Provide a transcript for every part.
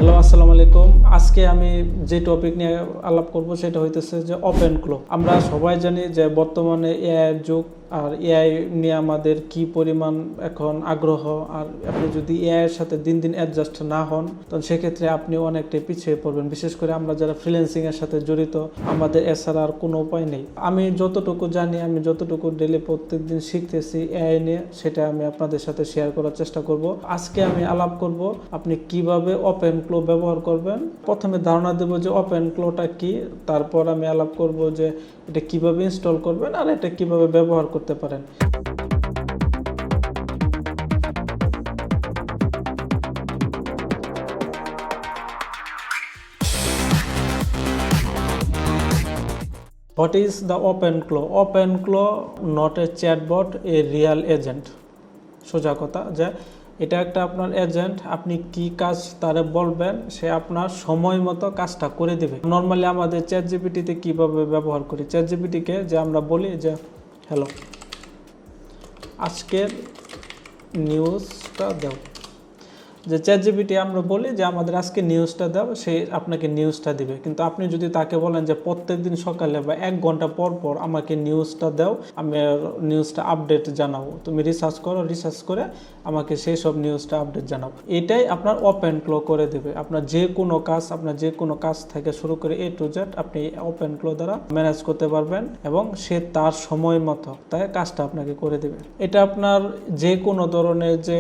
Hello, আসসালামু আলাইকুম। আজকে আমি যে টপিক নিয়ে আলাপ করব সেটা হইতেছে যে ওপেন ক্লো। আমরা সবাই জানি যে বর্তমানে এআই এর যুগ, আর এআই নিয়ে আমাদের কি পরিমাণ এখন আগ্রহ। আর আপনি যদি এআই এর সাথে দিন দিন অ্যাডজাস্ট না হন, তখন সেক্ষেত্রে আপনি অনেকটাই পিছিয়ে পড়বেন। বিশেষ করে আমরা যারা ফ্রিল্যান্সিং এর সাথে জড়িত, আমাদের এছাড়া আর কোনো উপায় নেই। আমি যতটুকু জানি, আমি যতটুকু ডেলি প্রত্যেকদিন শিখতেছি এআই নিয়ে, সেটা আমি আপনাদের সাথে শেয়ার করার চেষ্টা করব। আজকে আমি আলাপ করব আপনি কিভাবে ওপেন ক্লো ব্যবহার করবেন। প্রথমে ধারণা দেব যে ওপেন ক্লোটা কি, তারপর আমি আলাপ করব যে এটা কিভাবে ইনস্টল করবেন আর এটা কিভাবে ব্যবহার করতে পারেন। What is the open claw? Open claw not a chatbot, a real agent. সোজা কথা যে এটা একটা আপনার এজেন্ট। আপনি কি কাজ তারে বলবেন, সে আপনার সময় মতো কাজটা করে দিবে। নর্মালি আমাদের চ্যাট জিপিটিতে কীভাবে ব্যবহার করি, চ্যাট জিপিটিকে যে আমরা বলি যে হ্যালো, আজকের নিউজটা দাও। যে চ্যাট জিপিটি আমরা বলি যে আমাদের আজকে নিউজটা দাও, সে আপনাকে নিউজটা দিবে। কিন্তু আপনি যদি তাকে বলেন যে প্রত্যেক দিন সকালে বা 1 ঘন্টা পর পর আমাকে নিউজটা দাও, আমি নিউজটা আপডেট জানাবো, তুমি রিসার্চ করো, রিসার্চ করে আমাকে সেই সব নিউজটা আপডেট জানাও, এটাই আপনার ওপেন ক্লো করে দেবে। আপনার যে কোনো কাজ থেকে শুরু করে A to Z আপনি ওপেন ক্লো দ্বারা ম্যানেজ করতে পারবেন, এবং সে তার সময় মতো তাই কাজটা আপনাকে করে দেবে। এটা আপনার যে কোনো ধরনের যে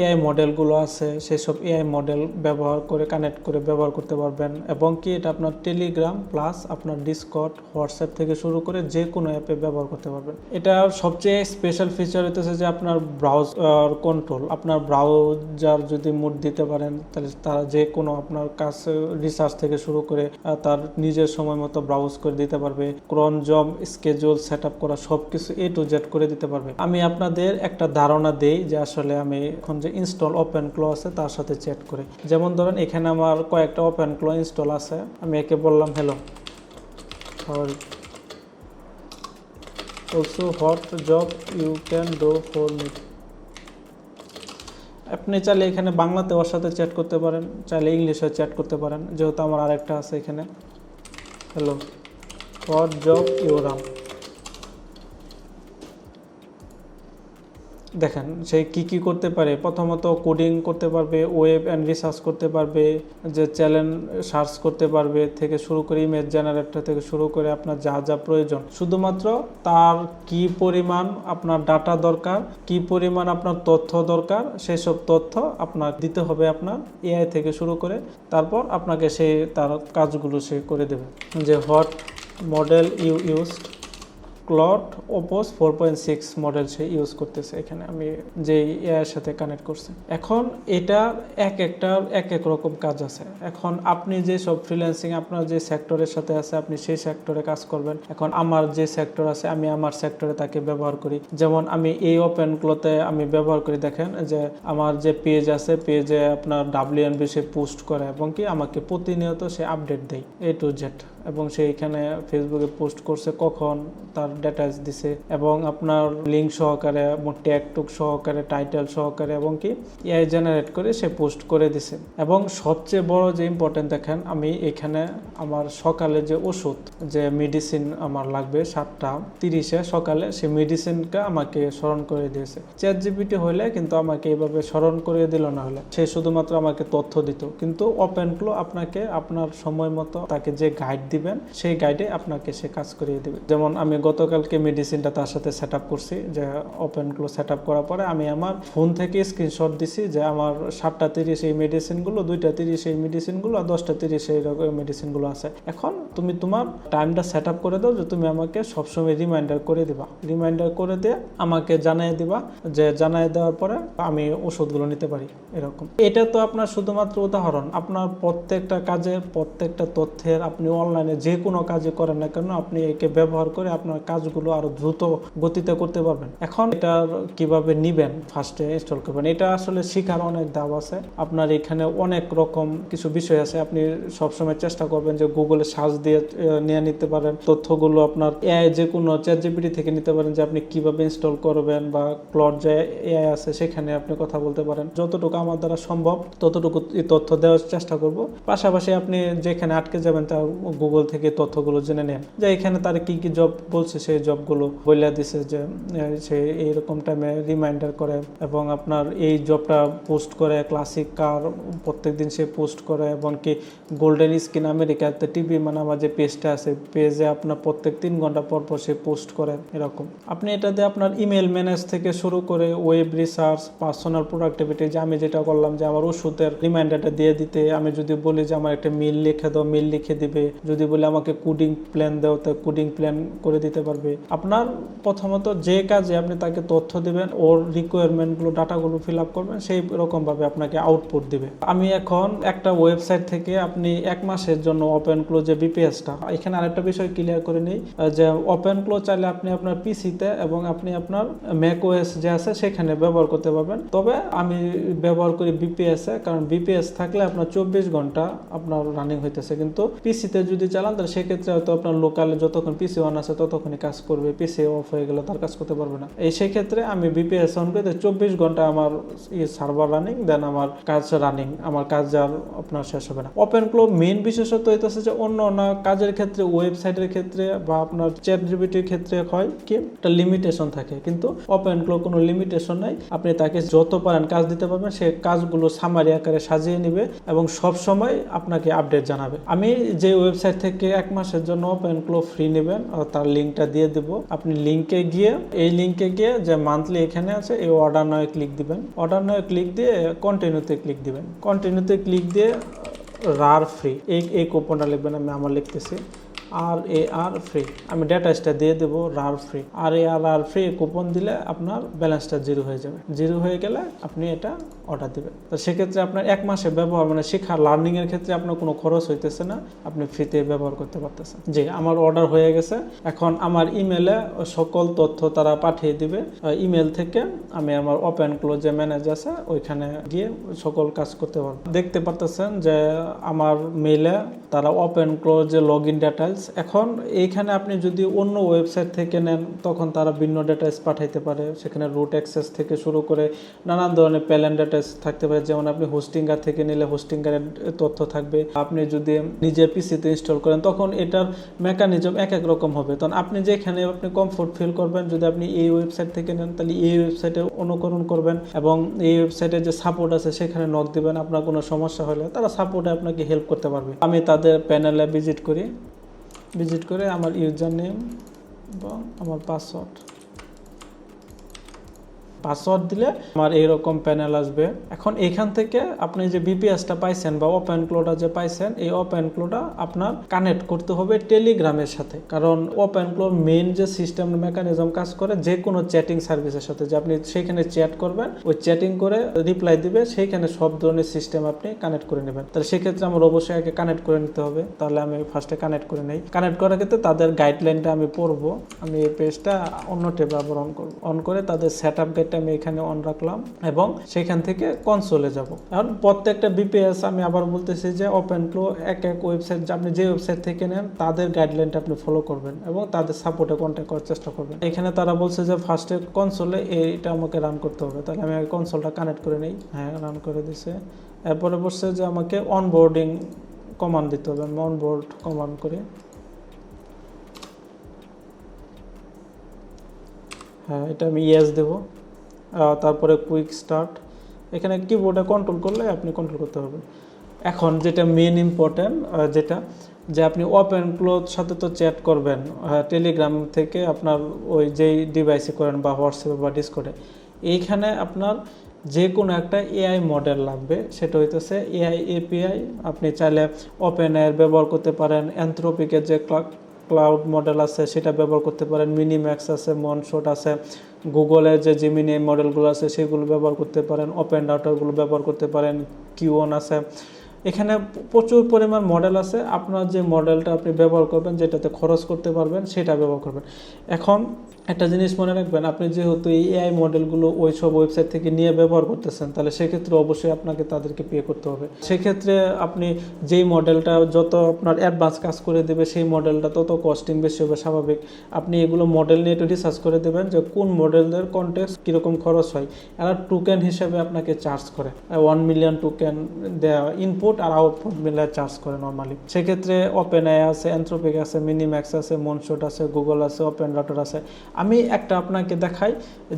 এআই মডেলগুলো আছে, সেসব এআই মডেল ব্যবহার করে কানেক্ট করে ব্যবহার করতে পারবেন। এবং কি এটা আপনার টেলিগ্রাম প্লাস আপনার ডিসকর্ড, হোয়াটসঅ্যাপ থেকে শুরু করে যে কোনো অ্যাপে ব্যবহার করতে পারবেন। এটার সবচেয়ে স্পেশাল ফিচার হইতেছে যে আপনার ব্রাউজার কন্ট্রোল। আপনার ব্রাউজার যদি মুড দিতে পারেন, তাহলে তারা যে কোনো আপনার কাজ রিসার্চ থেকে শুরু করে তার নিজের সময় মতো ব্রাউজ করে দিতে পারবে। ক্রন জব স্কেজুল সেট আপ করা সব কিছু A to Z করে দিতে পারবে। আমি আপনাদের একটা ধারণা দেই যে আসলে আমি এখন যে ইনস্টল ওপেন ক্লো আছে তার সাথে চ্যাট করে। যেমন ধরেন এখানে আমার কয়েকটা ওপেন ক্লো ইনস্টল আছে। আমি একে বললাম hello, also what job you can do for me. আপনি চাইলে এখানে বাংলাতে ওর সাথে চ্যাট করতে পারেন, চাইলে ইংলিশে চ্যাট করতে পারেন। যেহেতু আমার আরেকটা আছে এখানে, hello what job you run. দেখেন সে কি করতে পারে। প্রথমত কোডিং করতে পারবে, ওয়েব অ্যান্ড রিসার্চ করতে পারবে, যে চ্যানেল সার্চ করতে পারবে থেকে শুরু করে ইমেজ জেনারেটর থেকে শুরু করে আপনার যা যা প্রয়োজন। শুধুমাত্র তার কি পরিমাণ আপনার ডাটা দরকার, কি পরিমাণ আপনার তথ্য দরকার, সেই সব তথ্য আপনার দিতে হবে আপনার এআই থেকে শুরু করে। তারপর আপনাকে সে তার কাজগুলো সে করে দেবে। যে what model you used, Claude Opus 4.6 model সে ইউজ করতেছে। এখানে আমি যে এআই এর সাথে কানেক্ট করছি। এখন এটা এক এক রকম কাজ আছে। এখন আপনি যে সব ফ্রিল্যান্সিং আপনার যে সেক্টরের সাথে আছে, আপনি সেই সেক্টরে কাজ করবেন। এখন আমার যে সেক্টর আছে, আমি আমার সেক্টরে তাকে ব্যবহার করি। যেমন আমি এই ওপেন ক্লোতে আমি ব্যবহার করি। দেখেন যে আমার যে পেজ আছে, পেজে আপনার WNB সে পোস্ট করে, এবং কি আমাকে প্রতিনিয়ত সে আপডেট দেয় A to Z। এবং সে এখানে ফেসবুকে পোস্ট করছে কখন, তার ডেটাস দিছে, এবং আপনার লিঙ্ক সহকারে, ট্যাগ টুক সহকারে, টাইটেল সহকারে, এবং কি এআই জেনারেট করে সে পোস্ট করে দিছে। এবং সবচেয়ে বড় যে ইম্পর্টেন্ট, দেখেন আমি এখানে আমার সকালে যে ওষুধ, যে মেডিসিন আমার লাগবে 7:30 সকালে, সে মেডিসিনটা আমাকে স্মরণ করে দিয়েছে। চ্যাট জিপিটি হইলে কিন্তু আমাকে এইভাবে স্মরণ করে দিল না, হলে সে শুধুমাত্র আমাকে তথ্য দিত। কিন্তু ওপেন ক্লো আপনাকে আপনার সময় মতো তাকে যে গাইড দিবেন, সেই গাইডে আপনাকে সে কাজ করিয়ে দেবে। যেমন আমি গতকালকে মেডিসিনটা তার সাথে সেট আপ করছি। যে ওপেন ক্লো সেট আপ করার পরে আমি আমার ফোন থেকে স্ক্রিনশট দিছি যে আমার 7:30 এই মেডিসিনগুলো, 2:30 এই মেডিসিনগুলো, আর 10:30 এই মেডিসিনগুলো আছে। এখন তুমি তোমার টাইমটা সেট আপ করে দাও যে তুমি আমাকে সবসময় রিমাইন্ডার করে দিবা। রিমাইন্ডার করে দিয়ে আমাকে জানিয়ে দিবা, যে জানিয়ে দেওয়ার পরে আমি ওষুধগুলো নিতে পারি। এরকম। এটা তো আপনার শুধুমাত্র উদাহরণ। আপনার প্রত্যেকটা কাজে, প্রত্যেকটা তথ্যের, আপনি অনলাইনে যে কোনো কাজে করেন না কেন, আপনি একে ব্যবহার করে আপনার কাজ কাজগুলো আরো দ্রুত গতিতে করতে পারবেন। এখন এটা কিভাবে নিবেন, ফার্স্টে ইনস্টল করবেন, এটা আসলে শেখার অনেক ধাপ আছে। আপনার এখানে অনেক রকম কিছু বিষয় আছে। আপনি সবসময় চেষ্টা করবেন যে গুগলে সার্চ দিয়ে নিয়ে নিতে পারেন তথ্যগুলো। আপনার এআই যে কোনো ChatGPT থেকে নিতে পারেন যে আপনি কিভাবে ইনস্টল করবেন, বা ক্লড যে এআই আছে সেখানে আপনি কথা বলতে পারেন। যতটুকু আমার দ্বারা সম্ভব ততটুকু তথ্য দেওয়ার চেষ্টা করব। পাশাপাশি আপনি যেখানে আটকে যাবেন তা গুগল থেকে তথ্যগুলো জেনে নেন, যে এখানে তার কি কি জব বলছে সেই জবগুলো বলে দিছে, যে সে এইরকম টাইমে রিমাইন্ডার করে এবং আপনার এই জবটা পোস্ট করে। ক্লাসিক কার প্রত্যেকদিন সে পোস্ট করে, এবং কি গোল্ডেন স্ক্রিন আমেরিকাতে টিভি মানে আমার যে পেজটা আছে, পেজে আপনার প্রত্যেক 3 ঘন্টা পর পর সে পোস্ট করে এরকম। আপনি এটা দিয়ে আপনার ইমেল ম্যানেজ থেকে শুরু করে ওয়েব রিসার্চ, পার্সোনাল প্রোডাক্টিভিটি, যে আমি যেটা করলাম যে আমার ওষুধের রিমাইন্ডারটা দিয়ে দিতে, আমি যদি বলি যে আমার একটা মিল লিখে দাও, মিল লিখে দিবে। যদি বলি আমাকে কোডিং প্ল্যান দাও, তো কোডিং প্ল্যান করে দিতে পারবে। আপনার প্রথমত যে কাজে আপনি তাকে তথ্য দিবেন, ওর রিকোয়ারমেন্টগুলো ডাটাগুলো ফিল আপ করবেন, সেই রকমভাবে আপনাকে আউটপুট দিবে। আমি এখন একটা ওয়েবসাইট থেকে আপনি 1 মাসের জন্য ওপেন ক্লোজ যে বিপিএসটা, এখানে আরেকটা বিষয় ক্লিয়ার করে নিই, যে ওপেন ক্লোজ চাইলে আপনি আপনার পিসিতে এবং আপনি আপনার ম্যাক ওএস যে আছে সেখানে ব্যবহার করতে পারবেন। তবে আমি ব্যবহার করি বিপিএস এ, কারণ বিপিএস থাকলে আপনার 24 ঘন্টা আপনার রানিং হইতেছে। কিন্তু পিসিতে যদি চালান তাহলে সেক্ষেত্রে হয়তো আপনার লোকালে যতক্ষণ পিসি অন আছে ততক্ষণই কাজ করবে, পিসি অফ হয়ে গেলে তার কাজ করতে পারবে না। সেই ক্ষেত্রে আমি বিপিএস অন করে 24 ঘন্টা আমার সার্ভার রানিং, দেন আমার কাজ রানিং, আমার কাজ আর আপনার শেষ হবে না। ওপেন ক্লো মেইন বিশেষত্ব হইতেছে যে অন্য কাজের ক্ষেত্রে, ওয়েবসাইটের ক্ষেত্রে বা আপনার ChatGPTর ক্ষেত্রে হয় কি একটা লিমিটেশন থাকে, কিন্তু ওপেন ক্লো কোনো লিমিটেশন নাই। আপনি তাকে যত পারেন কাজ দিতে পারবেন, সে কাজগুলো সামারি আকারে সাজিয়ে নিবে এবং সব সময় আপনাকে আপডেট জানাবে। আমি যে ওয়েবসাইট থেকে 1 মাসের জন্য ওপেন ক্লো ফ্রি নেবেন তার লিঙ্কটা দিয়ে দেব। আপনি লিঙ্কে গিয়ে, এই লিঙ্কে গিয়ে যে মান্থলি এখানে আছে এই অর্ডার নাও ক্লিক দিবেন। অর্ডার নাও ক্লিক দিয়ে কন্টিনিউতে ক্লিক দিবেন। কন্টিনিউতে ক্লিক দিয়ে রার ফ্রি এই কুপনটা লিখবেন, আমি আমার লিখতেছি RAR ফ্রি। আমি ডেটাসটা দিয়ে দেবো রার ফ্রি। RAR ফ্রি কুপন দিলে আপনার ব্যালেন্সটা 0 হয়ে যাবে। 0 হয়ে গেলে আপনি এটা অর্ডার দিবেন। তো সেক্ষেত্রে আপনার 1 মাসে ব্যবহার মানে শেখা লার্নিং এর ক্ষেত্রে আপনার কোনো খরচ হইতেছে না, আপনি ফ্রিতে ব্যবহার করতে পারতেছেন। জি, আমার অর্ডার হয়ে গেছে। এখন আমার ইমেলে সকল তথ্য তারা পাঠিয়ে দিবে। ইমেল থেকে আমি আমার ওপেন ক্লোজ যে ম্যানেজ আছে ওইখানে গিয়ে সকল কাজ করতে পারবো। দেখতে পারতেছেন যে আমার মেইলে তারা ওপেন ক্লোজ যে লগ ইন ডিটেইলস। এখন এইখানে আপনি যদি অন্য ওয়েবসাইট থেকে নেন তখন তারা ভিন্ন ডিটেইলস পাঠাইতে পারে। সেখানে রুট অ্যাক্সেস থেকে শুরু করে নানান ধরনের প্যালেন ডিটেইলস থাকতে পারে। যেমন আপনি হোস্টিঙ্গার থেকে নিলে হোস্টিঙ্গারের তথ্য থাকবে। আপনি যদি নিজের পিসিতে ইনস্টল করেন তখন এটার মেকানিজম এক এক রকম হবে। তখন আপনি যেখানে আপনি কমফোর্ট ফিল করবেন, যদি আপনি এই ওয়েবসাইট থেকে নেন তাহলে এই ওয়েবসাইটে অনুকরণ করবেন এবং এই ওয়েবসাইটে যে সাপোর্ট আছে সেখানে নক দিবেন। আপনার কোনো সমস্যা হলে তারা সাপোর্টে আপনাকে হেল্প করতে পারবে। আমি তাদের প্যানেলে ভিজিট করে আমার ইউজার নেম এবং আমার পাসওয়ার্ড দিলে আমার এইরকম প্যানেল আসবে। এখন এখান থেকে আপনি যে বিপিএসটা পাইছেন বা ওপেন ক্লোটা যে পাইছেন, এই ওপেন ক্লোটা আপনার কানেক্ট করতে হবে টেলিগ্রামের সাথে। কারণ ওপেন ক্লোর মেইন যে সিস্টেম মেকানিজম কাজ করে যে কোনো চ্যাটিং সার্ভিসের সাথে, যে আপনি সেইখানে চ্যাট করবেন, ওই চ্যাটিং করে রিপ্লাই দিবে, সেইখানে সব ধরনের সিস্টেম আপনি কানেক্ট করে নেবেন। তাহলে সেক্ষেত্রে আমার অবশ্যই আগে কানেক্ট করে নিতে হবে। তাহলে আমি ফার্স্টে কানেক্ট করে নেই। কানেক্ট করার ক্ষেত্রে তাদের গাইডলাইনটা আমি পড়বো। আমি এই পেজটা অন্য ট্যাবে আবার অন করে তাদের সেট আপ আমি এখানে অন রাখলাম এবং সেখান থেকে কনসোলে যাব। এখন প্রত্যেকটা বিপিএস আমি আবার বলতেছি যে ওপেন ক্লো এক ওয়েবসাইট, আপনি যে ওয়েবসাইট থেকে নেন তাদের গাইডলাইনটা আপনি ফলো করবেন এবং তাদের সাপোর্টে কন্ট্যাক্ট করার চেষ্টা করবেন। এখানে তারা বলছে যে ফার্স্টে কনসোলে এইটা আমাকে রান করতে হবে। তাহলে আমি কনসোলটা কানেক্ট করে নিই। হ্যাঁ, রান করে দিছে। এরপরে বলছে যে আমাকে অনবোর্ডিং কমান্ড দিতে হবে। আমি অনবোর্ড কমান্ড করি। হ্যাঁ, এটা আমি ইয়েস দেবো। তারপরে কুইক স্টার্ট, এখানে কিবোর্ডে কন্ট্রোল করলে আপনি কন্ট্রোল করতে পারবেন। এখন যেটা মেন ইম্পর্টেন্ট, যেটা যে আপনি ওপেন ক্লোজ সাথে তো চ্যাট করবেন টেলিগ্রাম থেকে আপনার ওই যেই ডিভাইসে করেন বা হোয়াটসঅ্যাপে বা ডিসকর্ডে, এইখানে আপনার যে কোনো একটা এআই মডেল লাগবে। সেটা হইতেছে এআই এপিআই। আপনি চাইলে ওপেন এআই ব্যবহার করতে পারেন, অ্যানথ্রোপিকের যে ক্লাউড মডেল আছে সেটা ব্যবহার করতে পারেন, মিনিম্যাক্স আছে, মনশট আছে, গুগলের যে জেমিনি মডেলগুলো আছে সেগুলো ব্যবহার করতে পারেন, ওপেন ডাটাগুলো ব্যবহার করতে পারেন, কিউন আছে, এখানে প্রচুর পরিমাণ মডেল আছে, আপনার যে মডেলটা আপনি ব্যবহার করবেন, যেটাতে খরচ করতে পারবেন সেটা ব্যবহার করবেন। এখন একটা জিনিস মনে রাখবেন, আপনি যেহেতু এই এআই মডেলগুলো ওই সব ওয়েবসাইট থেকে নিয়ে ব্যবহার করতেছেন, তাহলে সেক্ষেত্রে অবশ্যই আপনাকে তাদেরকে পে করতে হবে। সেক্ষেত্রে আপনি যেই মডেলটা যত আপনার অ্যাডভান্স কাজ করে দেবে, সেই মডেলটা তত কস্টিং বেশি হবে, স্বাভাবিক। আপনি এগুলো মডেল নিয়ে একটু রিসার্চ করে দেবেন যে কোন মডেলের কন্টেক্সট কীরকম খরচ হয়। এরা টোকেন হিসেবে আপনাকে চার্জ করে, 1 মিলিয়ন টোকেন দেওয়া, ইনপুট আর আউটপুট মিলে চার্জ করে নর্মালি। সেক্ষেত্রে ওপেন এআই আছে, অ্যানথ্রোপিক আছে, মিনিম্যাক্স আছে, মনশট আছে, গুগল আছে, ওপেন রাউটার আছে। আমি একটা আপনাকে দেখাই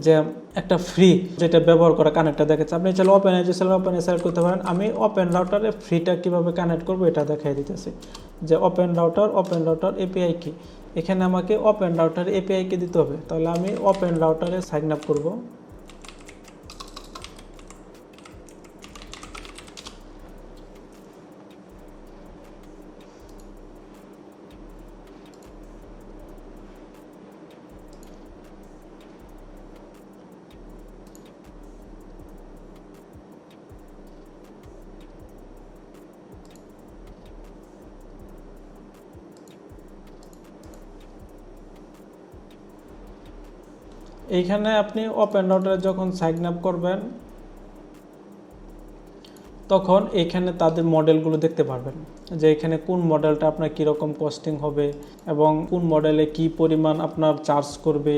যে একটা ফ্রি যেটা ব্যবহার করা কানেক্টটা দেখাচ্ছে। আপনি চাইলে ওপেন এআই সিলেক্ট করতে পারেন। আমি ওপেন রাউটারে ফ্রিটা কীভাবে কানেক্ট করবো এটা দেখাই দিতেছি, যে ওপেন রাউটার এপিআই কি। এখানে আমাকে ওপেন রাউটার এপিআই কি দিতে হবে। তাহলে আমি ওপেন রাউটারে সাইন আপ করব। এইখানে আপনি ওপেন রাউটারে যখন সাইন আপ করবেন, তখন এখানে তাদের মডেলগুলো দেখতে পারবেন, যে এখানে কোন মডেলটা আপনার কীরকম কস্টিং হবে এবং কোন মডেলে কি পরিমাণ আপনার চার্জ করবে।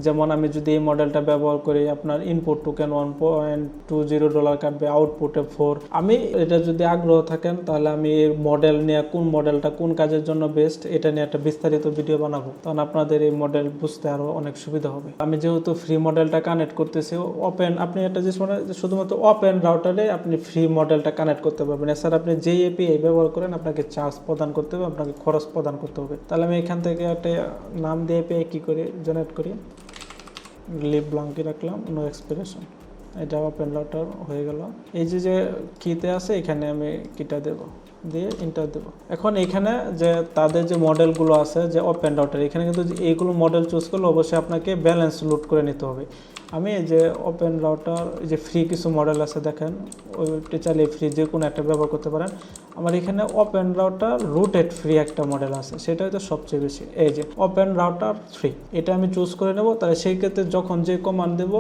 যেমন আমি যদি এই মডেলটা ব্যবহার করি, আপনার ইনপুট টোকেন $1.20 কাটবে, আউটপুটে 4। আমি এটা যদি আগ্রহ থাকেন, তাহলে আমি এই মডেল নিয়ে কোন মডেলটা কোন কাজের জন্য বেস্ট, এটা নিয়ে একটা বিস্তারিত ভিডিও বানাবো, তখন আপনাদের এই মডেল বুঝতে আরও অনেক সুবিধা হবে। আমি যেহেতু ফ্রি মডেলটা কানেক্ট করতেছি, আপনি একটা জিনিস মনে, শুধুমাত্র ওপেন রাউটারে আপনি ফ্রি মডেলটা কানেক্ট করতে পারবেন। এছাড়া আপনি যেই এপিআই ব্যবহার করেন, আপনাকে চার্জ প্রদান করতে হবে, আপনাকে খরচ প্রদান করতে হবে। তাহলে আমি এখান থেকে একটা নাম দিয়ে এপিআই কি করি, জেনারেট করি, লিভ ব্লাঙ্কি রাখলাম, নো এক্সপিরেশন। এটা ওপেন রাউটার হয়ে গেল। এই যে কিতে আছে, এখানে আমি কিটা দেব, দিয়ে ইন্টার দেব। এখন এখানে যে তাদের যে মডেলগুলো আছে, যে ওপেন রাউটার, এখানে কিন্তু এইগুলো মডেল চুজ করলে অবশ্যই আপনাকে ব্যালেন্স লোড করে নিতে হবে। আমি যে ওপেন রাউটার যে ফ্রি কিছু মডেল আছে দেখেন, ওইটা চালিয়ে ফ্রি যে কোনো একটা ব্যবহার করতে পারেন। আমার এখানে ওপেন রাউটার রুটেড ফ্রি একটা মডেল আছে, সেটা হয়তো সবচেয়ে বেশি। এই যে ওপেন রাউটার ফ্রি, এটা আমি চুজ করে নেব। তাহলে সেই ক্ষেত্রে যখন যে কমান্ড দেব,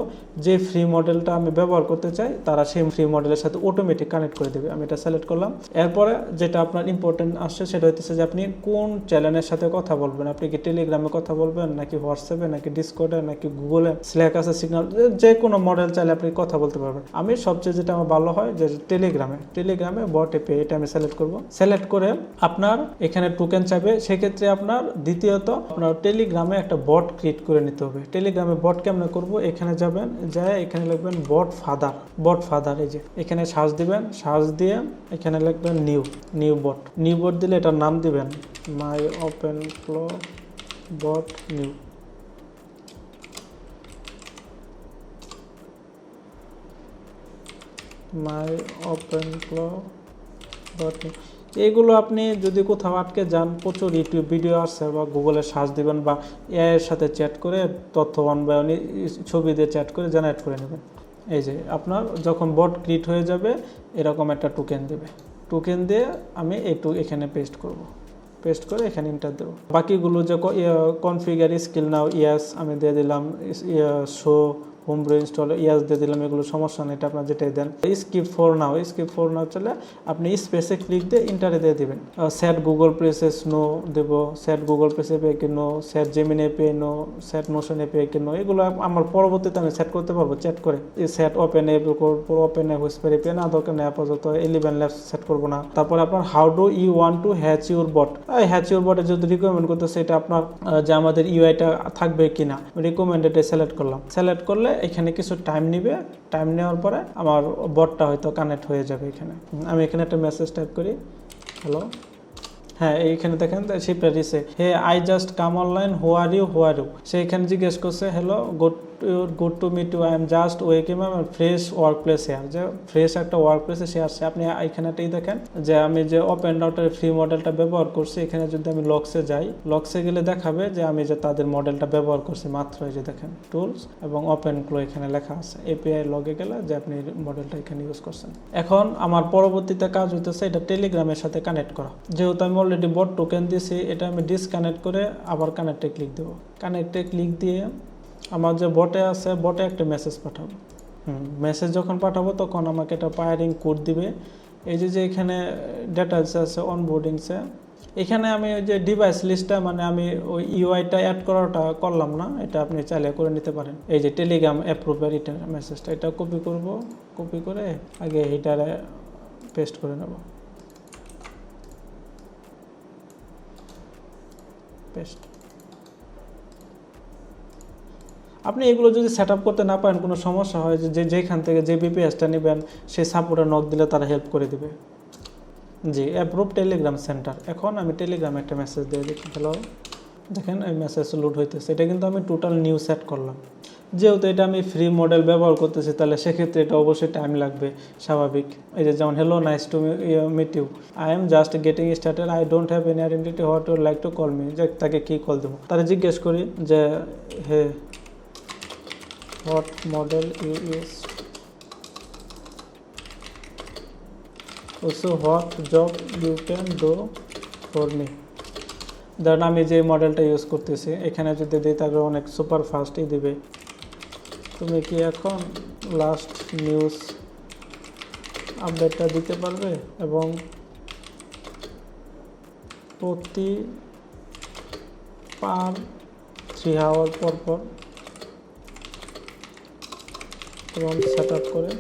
যে ফ্রি মডেলটা আমি ব্যবহার করতে চাই, তারা সেই ফ্রি মডেলের সাথে অটোমেটিক কানেক্ট করে দেবে। আমি এটা সিলেক্ট করলাম। এরপরে যেটা আপনার ইম্পর্টেন্ট আসছে, সেটা হচ্ছে যে আপনি কোন চ্যানেলের সাথে কথা বলবেন। আপনি কি টেলিগ্রামে কথা বলবেন, নাকি হোয়াটসঅ্যাপে, নাকি ডিসকর্ডে, নাকি গুগলে, স্ল্যাক আছে, সিগন্যাল, যে কোনো মডেল চাইলে আপনি কথা বলতে পারবেন। আমি সবচেয়ে যেটা আমার ভালো হয়, যে টেলিগ্রামে বট এপিআই, এটা আমি সিলেক্ট করব। সিলেক্ট করে আপনার এখানে টোকেন চাইবে। সেক্ষেত্রে আপনার দ্বিতীয়ত আপনার টেলিগ্রামে একটা বট ক্রিয়েট করে নিতে হবে। টেলিগ্রামে বট কেমন করব, এখানে যাবেন, যায় এখানে লিখবেন বট ফাদার। এই যে এখানে সার্চ দিবেন, সার্চ দিয়ে এখানে লিখবেন নিউ বট দিলে এটার নাম দিবেন মাই ওপেন ফ্লো বট নিউ। মাই ওপেন ফ্লো ডট নিউ। এইগুলো আপনি যদি কোথাও আটকে যান, প্রচুর ইউটিউব ভিডিও আছে, বা গুগলে সার্চ দিবেন, বা এআই এর সাথে চ্যাট করে তথ্য ছবি দিয়ে চ্যাট করে জেনারেট করে নেবেন। এই যে আপনার যখন বট ক্রিয়েট হয়ে যাবে, এরকম একটা টোকেন দেবে। টোকেন দিয়ে আমি এখানে পেস্ট করব। পেস্ট করে এখানে ইন্টার দেবো। বাকিগুলো যে কনফিগার স্কিল নাও, ইয়াস আমি দিয়ে দিলাম, শো হোম ব্রো ইনস্টল ইয়াস দিয়ে দিলাম, এগুলো সমস্যা নেই, এটা আপনার যেটাই দেন। স্কিপ ফর নাও চলে আপনি স্পেসে ক্লিক দিয়ে ইন্টারে দিয়ে দেবেন। সেট গুগল প্লেসেস নো দেবো, সেট গুগল প্লেস এপিআই কে নো, সেট জেমিনি এপিআই নো, সেট নোশন এপিআই কে নো। এগুলো আমার পরবর্তীতে আমি সেট করতে পারবো চ্যাট করে। সেট ওপেন হুইসপার এপিআই না, দরকার নেই আপাতত। 11 ল্যাবস সেট করবো না। তারপরে আপনার how do you want to hatch your bot, hatch your বটে যদি রিকমেন্ড করতে, সেটা আপনার যে আমাদের ইউআইটা থাকবে কিনা, রিকমেন্ডেড সিলেক্ট করলাম। সিলেক্ট করলে এখানে কিছু টাইম নেবে। টাইম নেওয়ার পরে আমার বটটা হয়তো কানেক্ট হয়ে যাবে। এখানে আমি এখানে একটা মেসেজ টাইপ করি, হ্যালো। হ্যাঁ, এইখানে দেখেন শিপটা দিছে, hey I just come online, who are you. সে এখানে জিজ্ঞেস করছে, hello good good to meet you, I am just waking up fresh work place here, যে ফ্রেশ একটা ওয়ার্ক প্লেসে সে আসছে। আপনি এখানেটাই দেখেন যে আমি যে ওপেন রাউটারের ফ্রি মডেলটা ব্যবহার করছি, এখানে যদি আমি লক্সে যাই, লক্সে গেলে দেখাবে যে আমি যে তাদের মডেলটা ব্যবহার করছি মাত্র। এই যে দেখেন টুলস এবং ওপেন ক্লো এখানে লেখা আছে, এপিআই লগে গেলে যে আপনি মডেলটা এখানে ইউজ করছেন। এখন আমার পরবর্তীতে কাজ হইতেছে এটা টেলিগ্রামের সাথে কানেক্ট করা। যেহেতু আমি অলরেডি বট টোকেন দিয়েছি, এটা আমি ডিসকানেক্ট করে আবার কানেক্টে ক্লিক দেবো। কানেক্টে ক্লিক দিয়ে আমার যে বটে আছে, বটে একটা মেসেজ পাঠাবো। মেসেজ যখন পাঠাবো তখন আমাকে একটা পায়ারিং কোড দিবে। এই যে এখানে ডিটেইলস আছে অনবোর্ডিংসে, এখানে আমি ওই যে ডিভাইস লিস্টটা মানে আমি ওই ইউআইটা অ্যাড করাটা করলাম না, এটা আপনি চাইলে করে নিতে পারেন। এই যে টেলিগ্রাম অ্যাপ্রুভার এটা মেসেজটা, এটা কপি করব, কপি করে আগে এটারে পেস্ট করে নেব, পেস্ট। আপনি এগুলো যদি সেট আপ করতে না পারেন কোনো সমস্যা হয় যে যেখান থেকে যে বিপিএসটা নেবেন সেই সাপোর্টে নক দিলে তারা হেল্প করে দিবে। জি, অ্যাপ্রুভ টেলিগ্রাম সেন্টার। এখন আমি টেলিগ্রামে একটা মেসেজ দিয়ে দিচ্ছি, হ্যালো, দেখেন এই মেসেজ লোড হইতেছে। এটা কিন্তু আমি টোটাল নিউ সেট করলাম। যেহেতু এটা আমি ফ্রি মডেল ব্যবহার করতেছি, তাহলে সেক্ষেত্রে এটা অবশ্যই টাইম লাগবে, স্বাভাবিক। এই যে যেমন hello, nice to meet you, I am just getting started, I don't have any identity, what you like to call me. যে তাকে কী কল দেবো, তারা জিজ্ঞেস করি যে হে what model you use, also what job you can do for me। ধরেন আমি যে মডেলটা ইউজ করতেছি, এখানে যদি দিই তাহলে অনেক সুপার ফাস্টই দিবে। তুমি কি এখন লাস্ট নিউজ আপডেটটা দিতে পারবে এবং প্রতি পার 3 আওয়ার পর পর এবং সেট আপ করে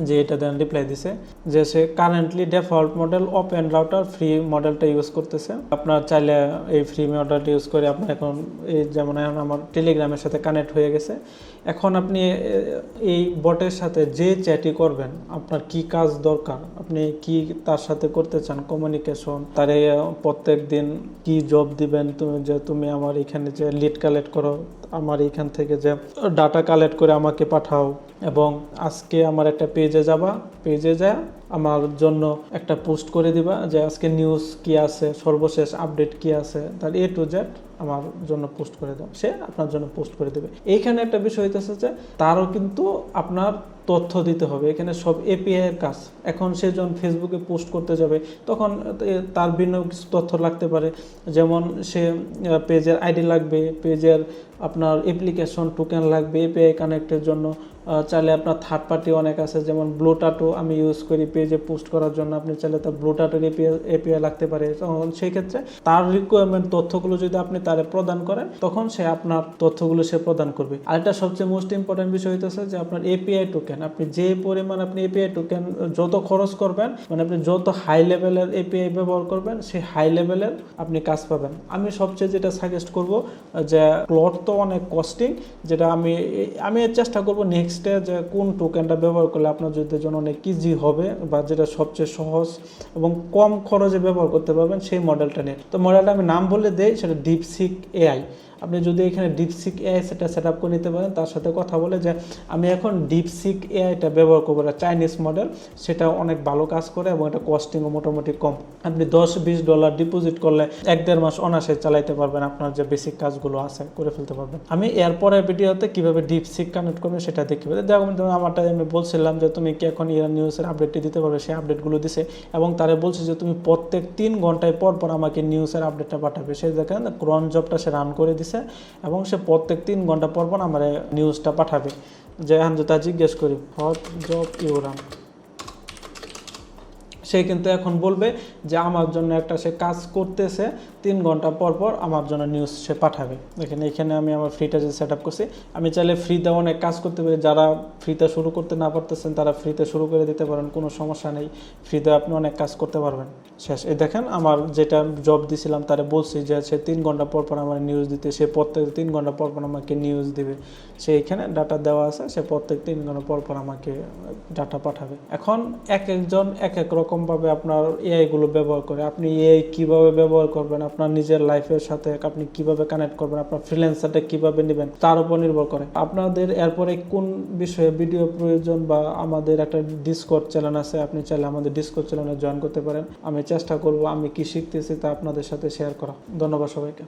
যে এটা দেন রিপ্লাই দিছে যে সে currently default model open router free মডেলটা ইউজ করতেছে। আপনার চাইলে এই ফ্রি মডেলটা ইউজ করে আপনার এখন এই যেমন এখন আমার টেলিগ্রামের সাথে কানেক্ট হয়ে গেছে। এখন আপনি এই বটের সাথে যে চ্যাটই করবেন, আপনার কি কাজ দরকার, আপনি কি তার সাথে করতে চান কমিউনিকেশন, তারে প্রত্যেক দিন কি জব দিবেন, তুমি আমার এখানে যে লিড কালেক্ট করো, আমার এইখান থেকে যে ডাটা কালেক্ট করে আমাকে পাঠাও, এবং আজকে আমার একটা পেজে যাবা, পেজে যা আমার জন্য একটা পোস্ট করে দিবা যে আজকে নিউজ কি আছে, সর্বশেষ আপডেট কি আছে, তার এ টু জেড আমার জন্য পোস্ট করে দাও, সে আপনার জন্য পোস্ট করে দেবে। এইখানে একটা বিষয় হইতেছে যে তারও কিন্তু আপনার তথ্য দিতে হবে, এখানে সব এপিআই এর কাজ। এখন সে যখন ফেসবুকে পোস্ট করতে যাবে তখন তার ভিন্ন কিছু তথ্য লাগতে পারে, যেমন সে পেজের আইডি লাগবে, পেজের আপনার অ্যাপ্লিকেশন টোকেন লাগবে এপিআই কানেক্টের জন্য। চাইলে আপনার থার্ড পার্টি অনেক আছে, যেমন ব্লুটাটো আমি ইউজ করি পেজে পোস্ট করার জন্য, আপনি চাইলে তার ব্লুটাটোর এপিআই লাগতে পারে। তখন সেই ক্ষেত্রে তার রিকোয়ারমেন্ট তথ্যগুলো যদি আপনি তারে প্রদান করেন তখন সে আপনার তথ্যগুলো সে প্রদান করবে। আরেকটা সবচেয়ে মোস্ট ইম্পর্টেন্ট বিষয় হইতেছে যে আপনার এপিআই টোকেন, আপনি যে পরিমাণ আপনি এপিআই টোকেন যত খরচ করবেন, মানে আপনি যত হাই লেভেলের এপিআই ব্যবহার করবেন সেই হাই লেভেলের আপনি কাজ পাবেন। আমি সবচেয়ে যেটা সাজেস্ট করব যে ক্লড তো অনেক কস্টিং, যেটা আমি চেষ্টা করব নেক্সটে যে কোন টোকেনটা ব্যবহার করলে আপনার যদি জন্য অনেক ইজি হবে বা যেটা সবচেয়ে সহজ এবং কম খরচে ব্যবহার করতে পারবেন সেই মডেলটা নিয়ে। তো মডেলটা আমি নাম বলে দেই, সেটা ডিপসিক এআই। আপনি যদি এখানে ডিপসিক এআই সেটা সেট আপ করে নিতে পারেন, তার সাথে কথা বলে যে আমি এখন ডিপসিক এআইটা ব্যবহার করবো, এটা চাইনিজ মডেল, সেটা অনেক ভালো কাজ করে এবং এটা কস্টিংও মোটামুটি কম। আপনি $10-20 ডিপোজিট করলে 1-1.5 মাস অনায়াসে চালাইতে পারবেন, আপনার যে বেসিক কাজগুলো আছে করে ফেলতে পারবেন। আমি এরপরের ভিডিওতে কীভাবে ডিপসিক কানেক্ট করবেন সেটা দেখতে পাবেন। যেমন আমারটা আমি বলছিলাম যে তুমি কি এখন ইয়ার নিউজের আপডেটটি দিতে পারবে, সেই আপডেটগুলো দিছে এবং তারা বলছে যে তুমি প্রত্যেক 3 ঘন্টায় পর পর আমাকে নিউজের আপডেটটা পাঠাবে। সেই দেখেন ক্রন জবটা সে রান করে দিছে এবং সে প্রত্যেক 3 ঘন্টা পর পর আমার নিউজটা পাঠাবে। যে এখন যদি জিজ্ঞেস করি হোয়াট জব ইউ রান, সে কিন্তু এখন বলবে যে আমার জন্য একটা সে কাজ করতেছে, 3 ঘন্টা পর পর আমার জন্য নিউজ সে পাঠাবে। দেখেন এখানে আমি আমার ফ্রিটা যে সেট আপ করছি, আমি চাইলে ফ্রিতে অনেক কাজ করতে পারি। যারা ফ্রিতে শুরু করতে না পারতেছেন তারা ফ্রিতে শুরু করে দিতে পারেন, কোনো সমস্যা নেই, ফ্রিতে আপনি অনেক কাজ করতে পারবেন। শেষ। এই দেখেন আমার যেটা জব দিছিলাম তারে বলছি যে সে 3 ঘন্টা পর পর আমার নিউজ দিতে, সে প্রত্যেক 3 ঘন্টা পর পর আমাকে নিউজ দিবে। সে এখানে ডাটা দেওয়া আছে, সে প্রত্যেক 3 ঘন্টা পর পর আমাকে ডাটা পাঠাবে। এখন এক একজন এক এক রকমভাবে আপনার এআই গুলো ব্যবহার করে। আপনি এআই কিভাবে ব্যবহার করবেন, আপনার নিজের লাইফের সাথে আপনি কিভাবে কানেক্ট করবেন, আপনার ফ্রিল্যান্সারটা কিভাবে নেবেন তার উপর নির্ভর করে। আপনাদের এরপরে কোন বিষয়ে ভিডিও প্রয়োজন বা আমাদের একটা ডিসকর্ড চ্যানেল আছে, আপনি চাইলে আমাদের ডিসকর্ড চ্যানেলে জয়েন করতে পারেন। আমি চেষ্টা করব আমি কি শিখতেছি তা আপনাদের সাথে শেয়ার করা। ধন্যবাদ সবাইকে।